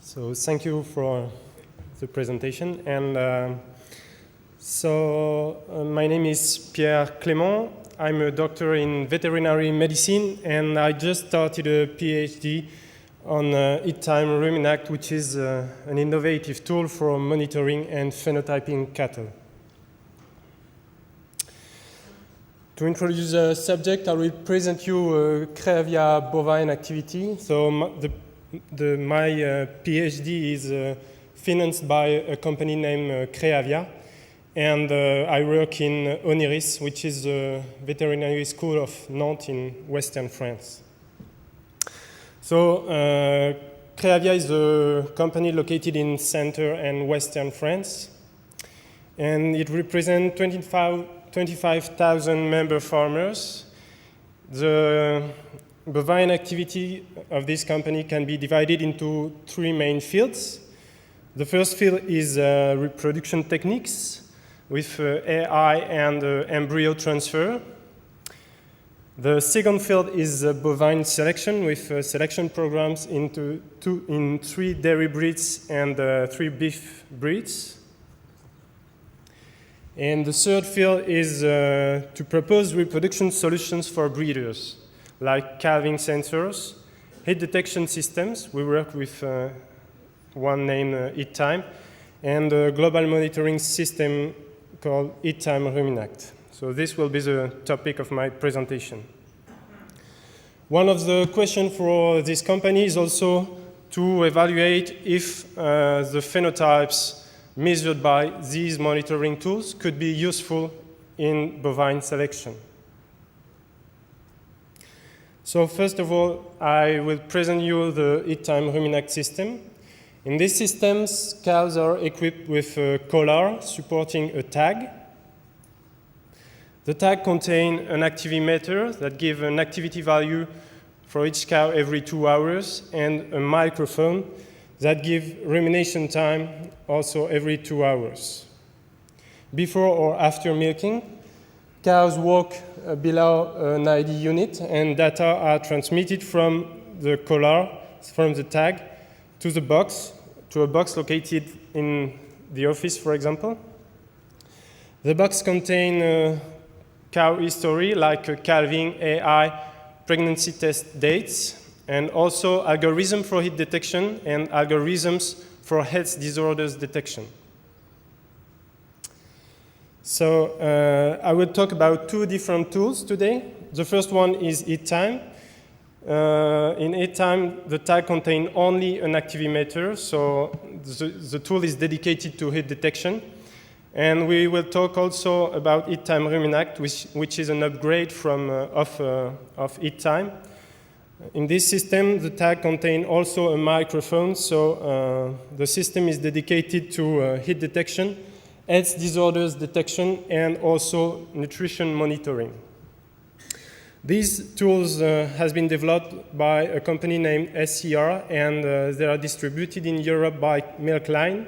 So thank you for the presentation. And my name is Pierre Clement. I'm a doctor in veterinary medicine, and I just started a PhD on Eat-Time Ruminact, which is an innovative tool for monitoring and phenotyping cattle. To introduce the subject, I will present you Creavia bovine activity. So my PhD is financed by a company named Creavia, and I work in Oniris, which is a veterinary school of Nantes in western France. So Creavia is a company located in center and western France, and it represents 25,000 member farmers. The bovine activity of this company can be divided into three main fields. The first field is reproduction techniques with AI and embryo transfer. The second field is bovine selection with selection programs in three dairy breeds and three beef breeds. And the third field is to propose reproduction solutions for breeders, like calving sensors, heat detection systems. We work with one named Eat-Time, and a global monitoring system called Eat-Time Ruminact. So this will be the topic of my presentation. One of the questions for this company is also to evaluate if the phenotypes measured by these monitoring tools could be useful in bovine selection. So first of all, I will present you the Eat-Time Ruminact system. In these systems, cows are equipped with a collar supporting a tag. The tag contains an activimeter that gives an activity value for each cow every 2 hours, and a microphone that gives rumination time also every 2 hours. Before or after milking, cows walk below an ID unit, and data are transmitted from the collar, from the tag, to the box, to a box located in the office, for example. The box contains cow history, like calving, AI, pregnancy test dates, and also algorithms for heat detection and algorithms for health disorders detection. So I will talk about two different tools today. The first one is Eat-Time. In Eat-Time, the tag contains only an activimeter, so the tool is dedicated to heat detection. And we will talk also about Eat-Time Ruminact, which is an upgrade of Eat-Time. In this system, the tag contains also a microphone, so the system is dedicated to heat detection, health disorders detection, and also nutrition monitoring. These tools have been developed by a company named SCR, and they are distributed in Europe by Milkline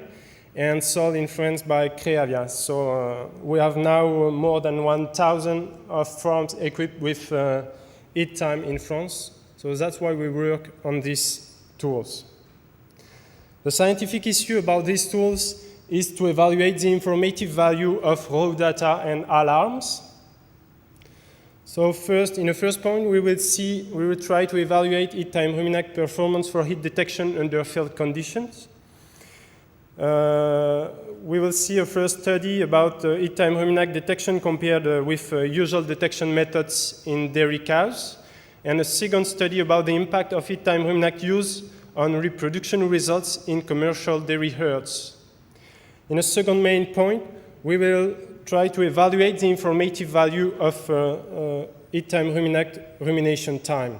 and sold in France by Creavia. So we have now more than 1,000 of farms equipped with Eat-Time in France. So that's why we work on these tools. The scientific issue about these tools is to evaluate the informative value of raw data and alarms. So first, in the first point, we will try to evaluate Eat-Time Ruminact performance for heat detection under field conditions. We will see a first study about Eat-Time Ruminact detection compared with usual detection methods in dairy cows, and a second study about the impact of Eat-Time Ruminact use on reproduction results in commercial dairy herds. In a second main point, we will try to evaluate the informative value of Eat-Time Ruminact rumination time.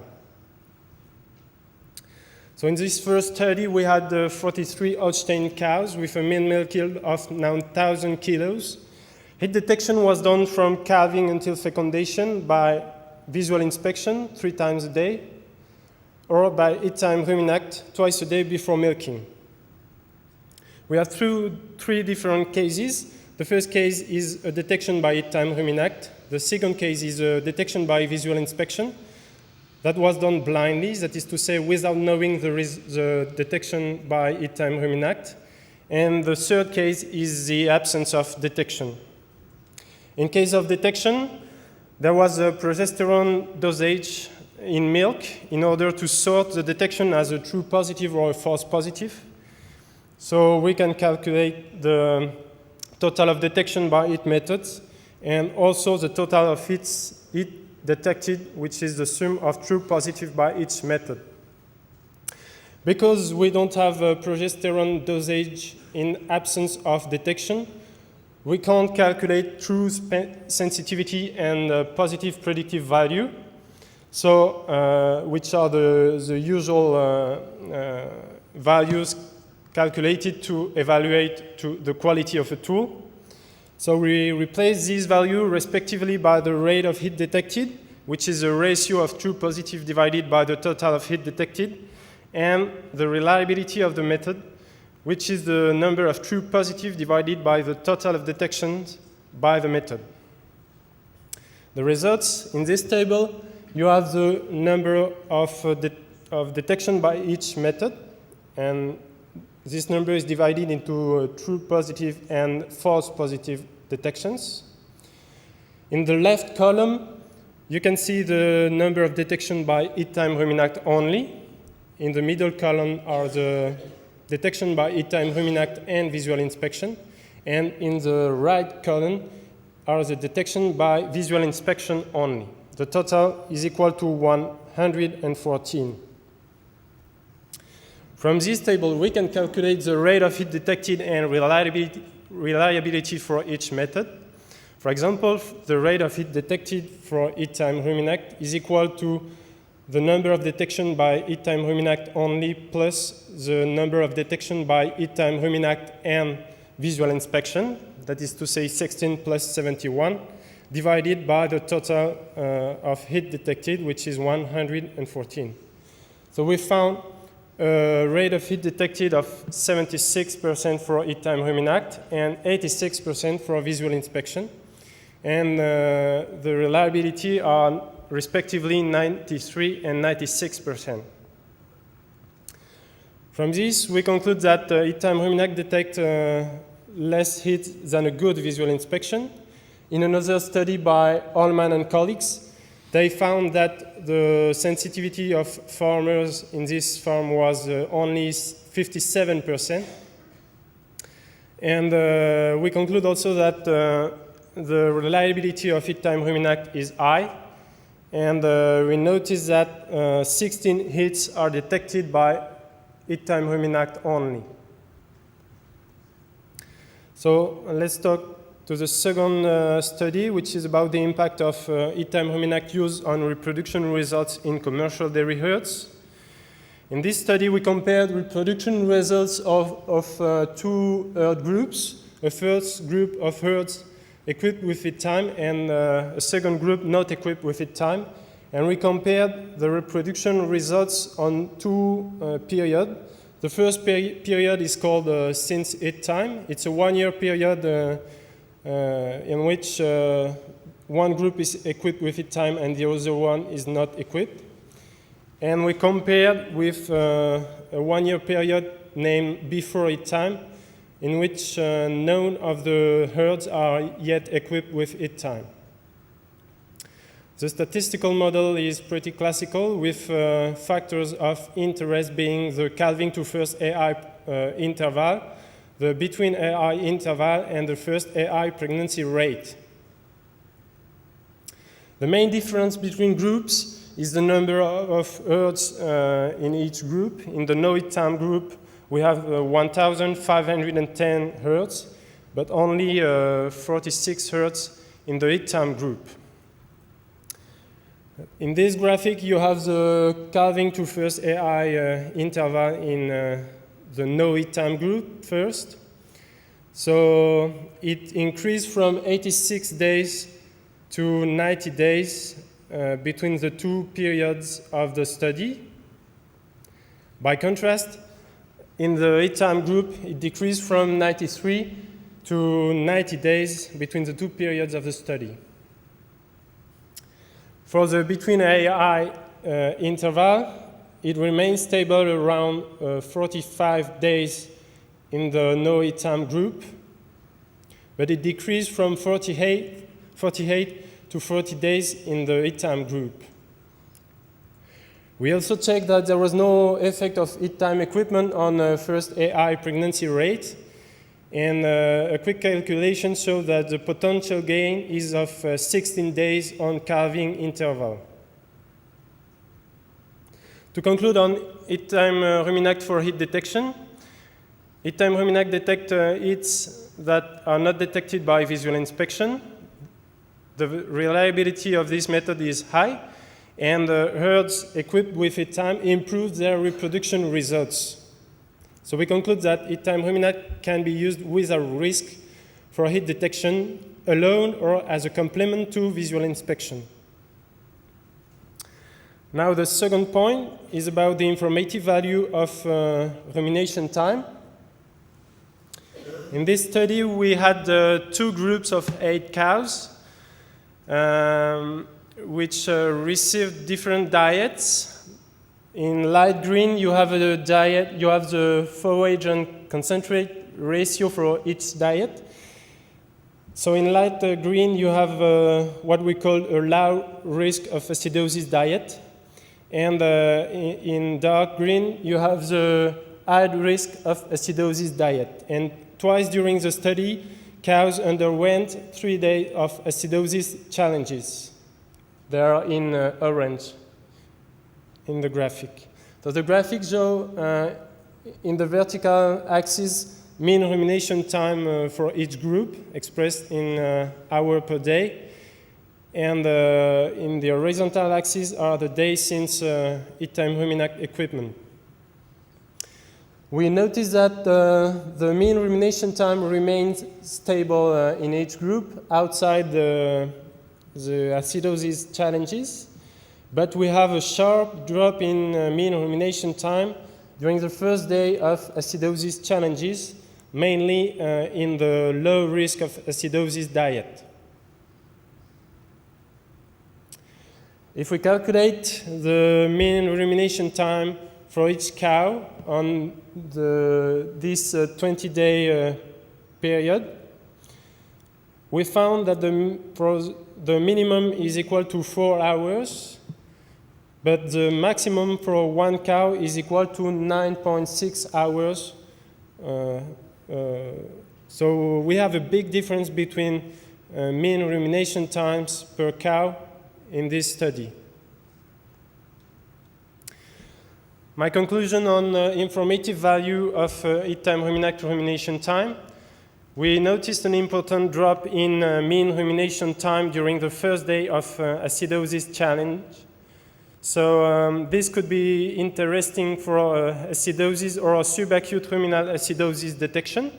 So in this first study, we had 43 Holstein cows with a mean milk yield of 9,000 kilos. Heat detection was done from calving until fecundation by visual inspection 3 times a day, or by Eat-Time Ruminact twice a day before milking. We have three different cases. The first case is a detection by Eat-Time Ruminact. The second case is a detection by visual inspection. That was done blindly, that is to say, without knowing the detection by heat time Ruminact. And the third case is the absence of detection. In case of detection, there was a progesterone dosage in milk in order to sort the detection as a true positive or a false positive. So we can calculate the total of detection by heat methods and also the total of heat detected, which is the sum of true positive by each method. Because we don't have a progesterone dosage in absence of detection, we can't calculate true sensitivity and positive predictive value, so which are the usual values calculated to evaluate the quality of a tool. So we replace these values respectively by the rate of heat detected, which is a ratio of true positive divided by the total of heat detected, and the reliability of the method, which is the number of true positive divided by the total of detections by the method. The results in this table, you have the number of detection by each method, and this number is divided into true positive and false positive detections. In the left column, you can see the number of detection by heat time Ruminact only. In the middle column are the detection by heat time Ruminact and visual inspection. And in the right column are the detection by visual inspection only. The total is equal to 114. From this table, we can calculate the rate of heat detected and reliability for each method. For example, the rate of heat detected for heat time Ruminact is equal to the number of detection by heat time Ruminact only plus the number of detection by heat time Ruminact and visual inspection, that is to say 16 plus 71, divided by the total of heat detected, which is 114. So we found a rate of heat detected of 76% for heat time Ruminact and 86% for visual inspection. And the reliability are respectively 93 and 96%. From this, we conclude that heat time Ruminact detects less heat than a good visual inspection. In another study by Allman and colleagues, they found that the sensitivity of farmers in this farm was only 57%. And we conclude also that the reliability of heat time Ruminact is high. And we notice that 16 hits are detected by heat time Ruminact only. So let's talk to the second study, which is about the impact of heat time Ruminact use on reproduction results in commercial dairy herds. In this study, we compared reproduction results of two herd groups, a first group of herds equipped with heat time and a second group not equipped with heat time. And we compared the reproduction results on two periods. The first period is called since heat time. It's a 1 year period in which one group is equipped with heat time and the other one is not equipped. And we compared with a 1 year period named before heat time, in which none of the herds are yet equipped with heat time. The statistical model is pretty classical, with factors of interest being the calving to first AI interval, the between AI interval, and the first AI pregnancy rate. The main difference between groups is the number of herds in each group. In the no heat time group, we have 1,510 herds, but only 46 herds in the heat time group. In this graphic, you have the calving to first AI interval in the no heat time group first. So it increased from 86 days to 90 days between the two periods of the study. By contrast, in the heat time group, it decreased from 93 to 90 days between the two periods of the study. For the between AI interval, it remains stable around 45 days in the no eat time group, but it decreased from 48 to 40 days in the eat time group. We also checked that there was no effect of eat time equipment on first AI pregnancy rate, and a quick calculation showed that the potential gain is of 16 days on calving interval. To conclude on eat time ruminact for heat detection, eat time ruminact detect heats that are not detected by visual inspection. The reliability of this method is high, and herds equipped with eat time improve their reproduction results. So we conclude that eat time ruminact can be used without risk for heat detection alone or as a complement to visual inspection. Now the second point is about the informative value of rumination time. In this study, we had 2 groups of 8 cows, which received different diets. In light green, you have a diet. You have the forage and concentrate ratio for each diet. So in light green, you have what we call a low risk of acidosis diet, and in dark green, you have the high risk of acidosis diet. And twice during the study, cows underwent 3 days of acidosis challenges. They are in orange in the graphic. So the graphic shows in the vertical axis mean rumination time for each group expressed in hour per day. And in the horizontal axis are the days since eat time ruminact equipment. We notice that the mean rumination time remains stable in each group outside the acidosis challenges, but we have a sharp drop in mean rumination time during the first day of acidosis challenges, mainly in the low risk of acidosis diet. If we calculate the mean rumination time for each cow on this 20-day period, we found that the minimum is equal to 4 hours, but the maximum for one cow is equal to 9.6 hours. So we have a big difference between mean rumination times per cow in this study. My conclusion on informative value of eat time ruminact rumination time. We noticed an important drop in mean rumination time during the first day of acidosis challenge. So this could be interesting for acidosis or subacute ruminal acidosis detection.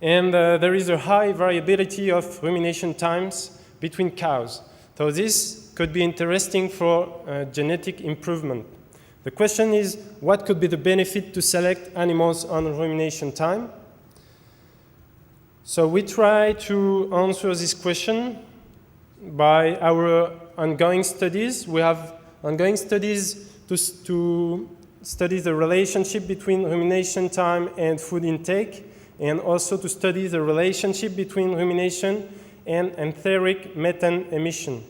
And there is a high variability of rumination times between cows. So this could be interesting for genetic improvement. The question is, what could be the benefit to select animals on rumination time? So we try to answer this question by our ongoing studies. We have ongoing studies to study the relationship between rumination time and food intake, and also to study the relationship between rumination and enteric methane emission.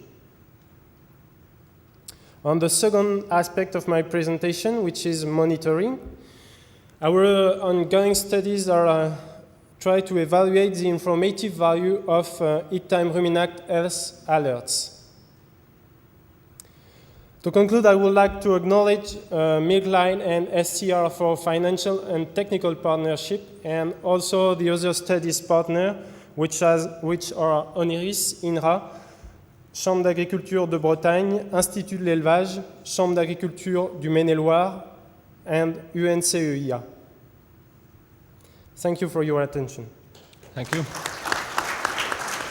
On the second aspect of my presentation, which is monitoring, our ongoing studies are try to evaluate the informative value of eat time ruminact health alerts. To conclude, I would like to acknowledge Milkline and SCR for financial and technical partnership, and also the other studies partner, which are ONIRIS, INRA, Chambre d'agriculture de Bretagne, Institut de l'élevage, Chambre d'agriculture du Maine-et-Loire, and UNCEIA. Thank you for your attention. Thank you.